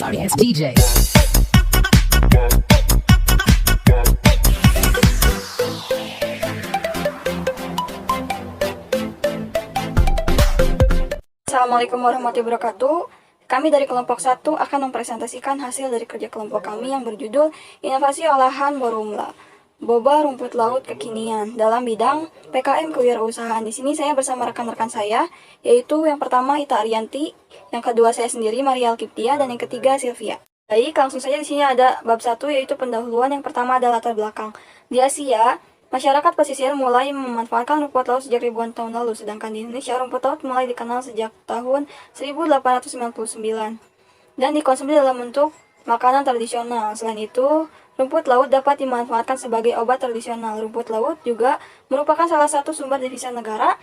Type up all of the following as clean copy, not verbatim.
Sorry, it's DJ. Assalamualaikum warahmatullahi wabarakatuh. Kami dari kelompok 1 akan mempresentasikan hasil dari kerja kelompok kami yang berjudul Inovasi Olahan Borumla, Boba Rumput Laut Kekinian dalam bidang PKM Kewirausahaan. Di sini saya bersama rekan-rekan saya, yaitu yang pertama Ita Arianti, yang kedua saya sendiri Maria Alkiptia, dan yang ketiga Sylvia. Baik, langsung saja di sini ada bab 1, yaitu pendahuluan. Yang pertama adalah latar belakang. Di Asia, masyarakat pesisir mulai memanfaatkan rumput laut sejak ribuan tahun lalu, sedangkan di Indonesia rumput laut mulai dikenal sejak tahun 1899 dan dikonsumsi dalam bentuk makanan tradisional. Selain itu, rumput laut dapat dimanfaatkan sebagai obat tradisional. Rumput laut juga merupakan salah satu sumber devisa negara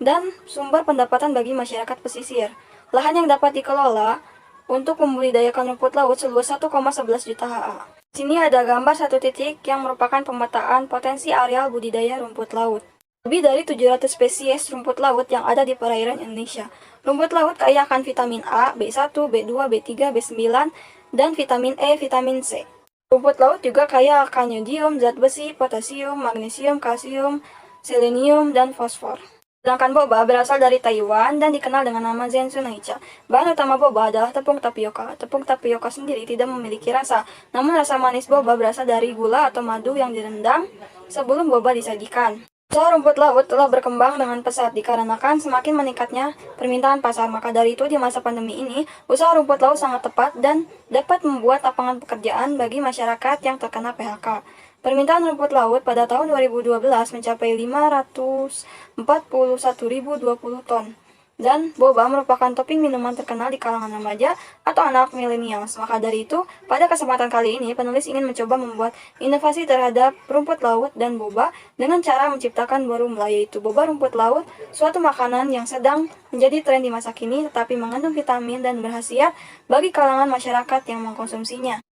dan sumber pendapatan bagi masyarakat pesisir. Lahan yang dapat dikelola untuk membudidayakan rumput laut seluas 1,11 juta ha. Di sini ada gambar satu titik yang merupakan pemetaan potensi areal budidaya rumput laut. Lebih dari 700 spesies rumput laut yang ada di perairan Indonesia. Rumput laut kaya akan vitamin A, B1, B2, B3, B9, dan vitamin E, vitamin C. Rumput laut juga kaya akan yodium, zat besi, potasium, magnesium, kalsium, selenium, dan fosfor. Sedangkan boba berasal dari Taiwan dan dikenal dengan nama Zensunaicha. Bahan utama boba adalah tepung tapioka. Tepung tapioka sendiri tidak memiliki rasa, namun rasa manis boba berasal dari gula atau madu yang direndam sebelum boba disajikan. Usaha rumput laut telah berkembang dengan pesat dikarenakan semakin meningkatnya permintaan pasar. Maka dari itu di masa pandemi ini, usaha rumput laut sangat tepat dan dapat membuat lapangan pekerjaan bagi masyarakat yang terkena PHK. Permintaan rumput laut pada tahun 2012 mencapai 541.020 ton. Dan boba merupakan topping minuman terkenal di kalangan remaja atau anak milenial. Maka dari itu, pada kesempatan kali ini, penulis ingin mencoba membuat inovasi terhadap rumput laut dan boba dengan cara menciptakan Borumla, yaitu boba rumput laut, suatu makanan yang sedang menjadi tren di masa kini, tetapi mengandung vitamin dan berkhasiat bagi kalangan masyarakat yang mengkonsumsinya.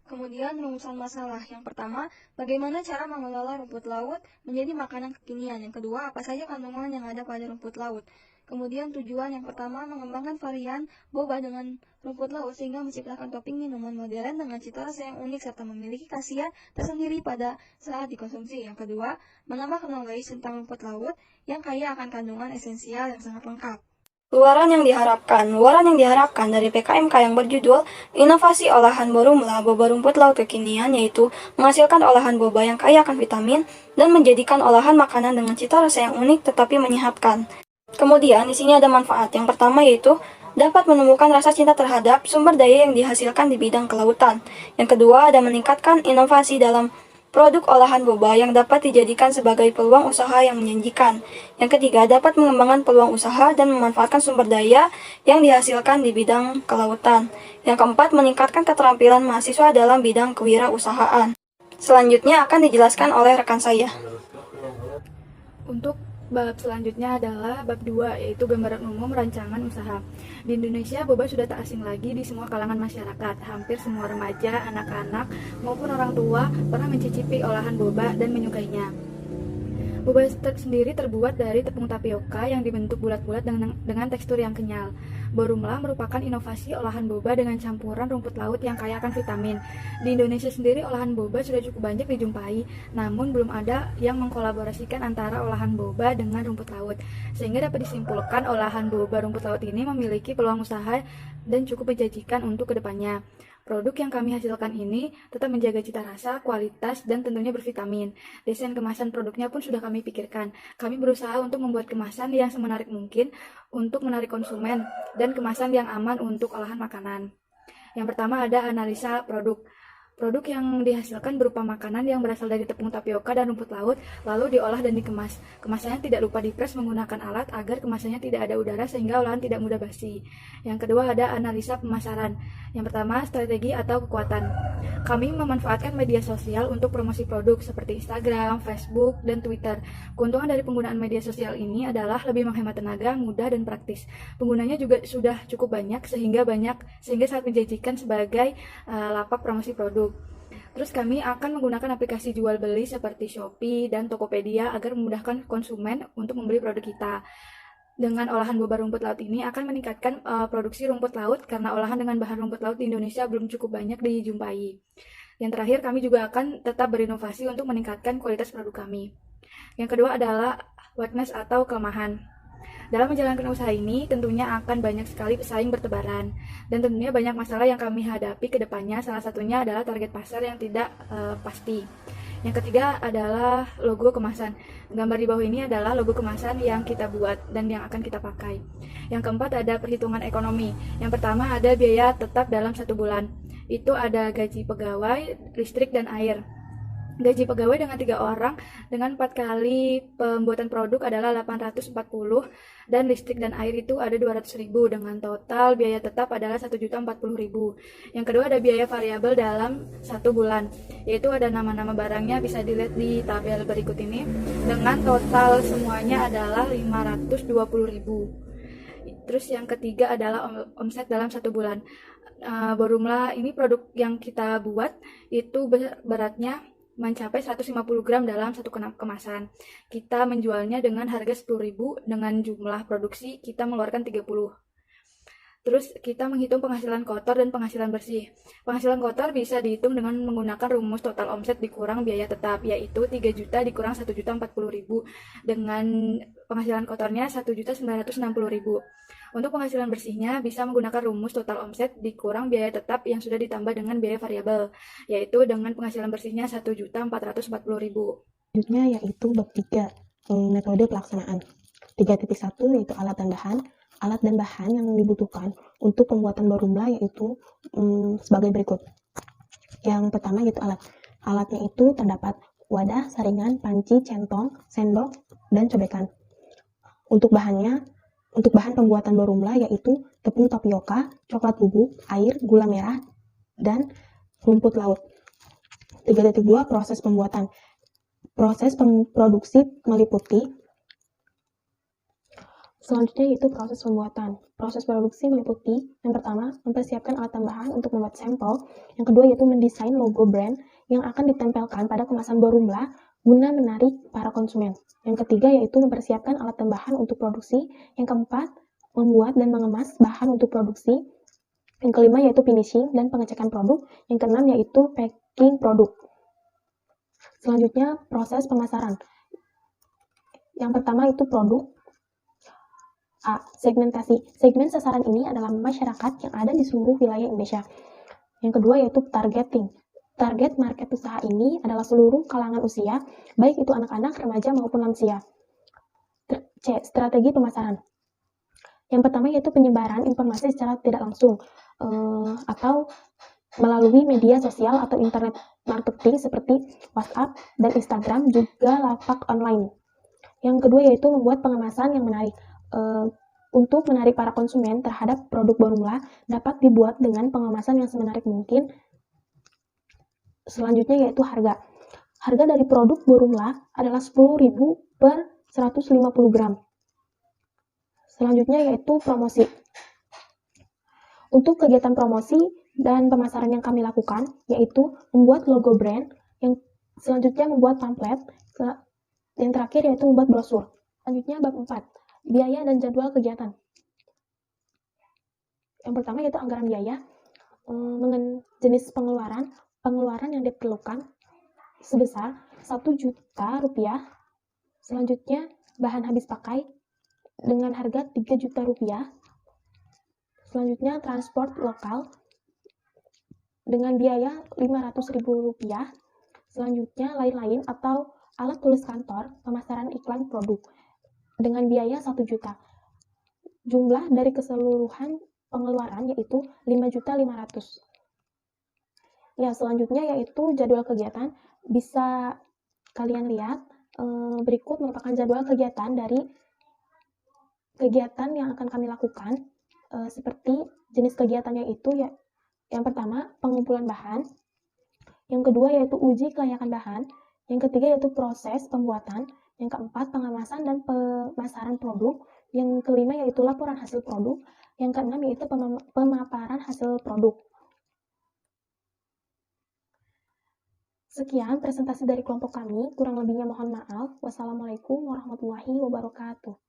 Kemudian rumusan masalah. Yang pertama, bagaimana cara mengelola rumput laut menjadi makanan kekinian. Yang kedua, apa saja kandungan yang ada pada rumput laut. Kemudian tujuan yang pertama, mengembangkan varian boba dengan rumput laut sehingga menciptakan topping minuman modern dengan cita rasa yang unik serta memiliki khasiat tersendiri pada saat dikonsumsi. Yang kedua, menambah knowledge tentang rumput laut yang kaya akan kandungan esensial yang sangat lengkap. Luaran yang diharapkan dari PKMK yang berjudul Inovasi Olahan Borumla, Boba Rumput Laut Kekinian, yaitu menghasilkan olahan boba yang kaya akan vitamin dan menjadikan olahan makanan dengan cita rasa yang unik tetapi menyehatkan. Kemudian di sini ada manfaat. Yang pertama yaitu dapat menumbuhkan rasa cinta terhadap sumber daya yang dihasilkan di bidang kelautan. Yang kedua ada meningkatkan inovasi dalam produk olahan boba yang dapat dijadikan sebagai peluang usaha yang menjanjikan. Yang ketiga, dapat mengembangkan peluang usaha dan memanfaatkan sumber daya yang dihasilkan di bidang kelautan. Yang keempat, meningkatkan keterampilan mahasiswa dalam bidang kewirausahaan. Selanjutnya akan dijelaskan oleh rekan saya. Untuk bab selanjutnya adalah bab 2, yaitu gambaran umum rancangan usaha. Di Indonesia, boba sudah tak asing lagi di semua kalangan masyarakat. Hampir semua remaja, anak-anak, maupun orang tua pernah mencicipi olahan boba dan menyukainya. Boba sendiri terbuat dari tepung tapioka yang dibentuk bulat-bulat dengan tekstur yang kenyal. Borumla merupakan inovasi olahan boba dengan campuran rumput laut yang kaya akan vitamin. Di Indonesia sendiri olahan boba sudah cukup banyak dijumpai, namun belum ada yang mengkolaborasikan antara olahan boba dengan rumput laut. Sehingga dapat disimpulkan olahan boba rumput laut ini memiliki peluang usaha dan cukup menjanjikan untuk kedepannya. Produk yang kami hasilkan ini tetap menjaga cita rasa, kualitas, dan tentunya bervitamin. Desain kemasan produknya pun sudah kami pikirkan. Kami berusaha untuk membuat kemasan yang semenarik mungkin untuk menarik konsumen dan kemasan yang aman untuk olahan makanan. Yang pertama ada analisa produk. Produk yang dihasilkan berupa makanan yang berasal dari tepung tapioka dan rumput laut, lalu diolah dan dikemas. Kemasannya tidak lupa dipres menggunakan alat agar kemasannya tidak ada udara sehingga olahan tidak mudah basi. Yang kedua ada analisa pemasaran. Yang pertama, strategi atau kekuatan. Kami memanfaatkan media sosial untuk promosi produk seperti Instagram, Facebook, dan Twitter. Keuntungan dari penggunaan media sosial ini adalah lebih menghemat tenaga, mudah, dan praktis. Penggunanya juga sudah cukup banyak sehingga sangat menjanjikan sebagai lapak promosi produk. Terus kami akan menggunakan aplikasi jual beli seperti Shopee dan Tokopedia agar memudahkan konsumen untuk membeli produk kita. Dengan olahan boba rumput laut ini akan meningkatkan produksi rumput laut karena olahan dengan bahan rumput laut di Indonesia belum cukup banyak dijumpai. Yang terakhir, kami juga akan tetap berinovasi untuk meningkatkan kualitas produk kami. Yang kedua adalah weakness atau kelemahan. Dalam menjalankan usaha ini, tentunya akan banyak sekali pesaing bertebaran, dan tentunya banyak masalah yang kami hadapi ke depannya. Salah satunya adalah target pasar yang tidak pasti. Yang ketiga adalah logo kemasan. Gambar di bawah ini adalah logo kemasan yang kita buat dan yang akan kita pakai. Yang keempat ada perhitungan ekonomi. Yang pertama ada biaya tetap dalam 1 bulan. Itu ada gaji pegawai, listrik, dan air. Gaji pegawai dengan 3 orang dengan 4 kali pembuatan produk adalah 840, dan listrik dan air itu ada 200.000 dengan total biaya tetap adalah 1.040.000. Yang kedua ada biaya variabel dalam 1 bulan, yaitu ada nama-nama barangnya bisa dilihat di tabel berikut ini dengan total semuanya adalah 520.000. Terus yang ketiga adalah omset dalam 1 bulan. Borumla ini produk yang kita buat itu beratnya mencapai 150 gram dalam satu kemasan. Kita menjualnya dengan harga 10.000, dengan jumlah produksi kita mengeluarkan 30. Terus kita menghitung penghasilan kotor dan penghasilan bersih. Penghasilan kotor bisa dihitung dengan menggunakan rumus total omset dikurang biaya tetap, yaitu 3 juta dikurang 1.040.000, dengan penghasilan kotornya 1.960.000. Untuk penghasilan bersihnya bisa menggunakan rumus total omset dikurang biaya tetap yang sudah ditambah dengan biaya variabel, yaitu dengan penghasilan bersihnya 1.440.000. Selanjutnya yaitu bab 3, metode pelaksanaan. 3.1 yaitu alat dan bahan. Alat dan bahan yang dibutuhkan untuk pembuatan Borumla yaitu sebagai berikut. Yang pertama yaitu alat. Alatnya itu terdapat wadah, saringan, panci, centong, sendok, dan cobekan. Untuk bahan pembuatan Borumla yaitu tepung tapioka, coklat bubuk, air, gula merah, dan rumput laut. 3.2 proses pembuatan. Proses produksi meliputi. Selanjutnya yaitu proses pembuatan. Proses produksi meliputi yang pertama, mempersiapkan alat tambahan untuk membuat sampel. Yang kedua yaitu mendesain logo brand yang akan ditempelkan pada kemasan Borumla guna menarik para konsumen. Yang ketiga yaitu mempersiapkan alat tambahan untuk produksi. Yang keempat, membuat dan mengemas bahan untuk produksi. Yang kelima yaitu finishing dan pengecekan produk. Yang keenam yaitu packing produk. Selanjutnya proses pemasaran. Yang pertama itu produk. A. Segmentasi. Segmen sasaran ini adalah masyarakat yang ada di seluruh wilayah Indonesia. Yang kedua yaitu targeting. Target market usaha ini adalah seluruh kalangan usia, baik itu anak-anak, remaja maupun lansia. C. Strategi pemasaran. Yang pertama yaitu penyebaran informasi secara tidak langsung atau melalui media sosial atau internet marketing seperti WhatsApp dan Instagram, juga lapak online. Yang kedua yaitu membuat pengemasan yang menarik. Untuk menarik para konsumen terhadap produk Borumla dapat dibuat dengan pengemasan yang semenarik mungkin. Selanjutnya yaitu harga. Harga dari produk Borumla adalah 10.000 per 150 gram. Selanjutnya yaitu promosi. Untuk kegiatan promosi dan pemasaran yang kami lakukan yaitu membuat logo brand, yang selanjutnya membuat pamflet, yang terakhir yaitu membuat brosur. Selanjutnya bab 4. Biaya dan jadwal kegiatan. Yang pertama yaitu anggaran biaya. Jenis pengeluaran yang diperlukan sebesar 1 juta rupiah. Selanjutnya bahan habis pakai dengan harga 3 juta rupiah. Selanjutnya transport lokal dengan biaya 500.000 rupiah. Selanjutnya lain-lain atau alat tulis kantor, pemasaran iklan produk dengan biaya 1 juta. Jumlah dari keseluruhan pengeluaran yaitu 5.500.000. Ya, selanjutnya yaitu jadwal kegiatan. Bisa kalian lihat berikut merupakan jadwal kegiatan dari kegiatan yang akan kami lakukan. Seperti jenis kegiatannya itu ya, yang pertama pengumpulan bahan, yang kedua yaitu uji kelayakan bahan, yang ketiga yaitu proses pembuatan, yang keempat pengemasan dan pemasaran produk, yang kelima yaitu laporan hasil produk, yang keenam yaitu pemaparan hasil produk. Sekian presentasi dari kelompok kami, kurang lebihnya mohon maaf. Wassalamualaikum warahmatullahi wabarakatuh.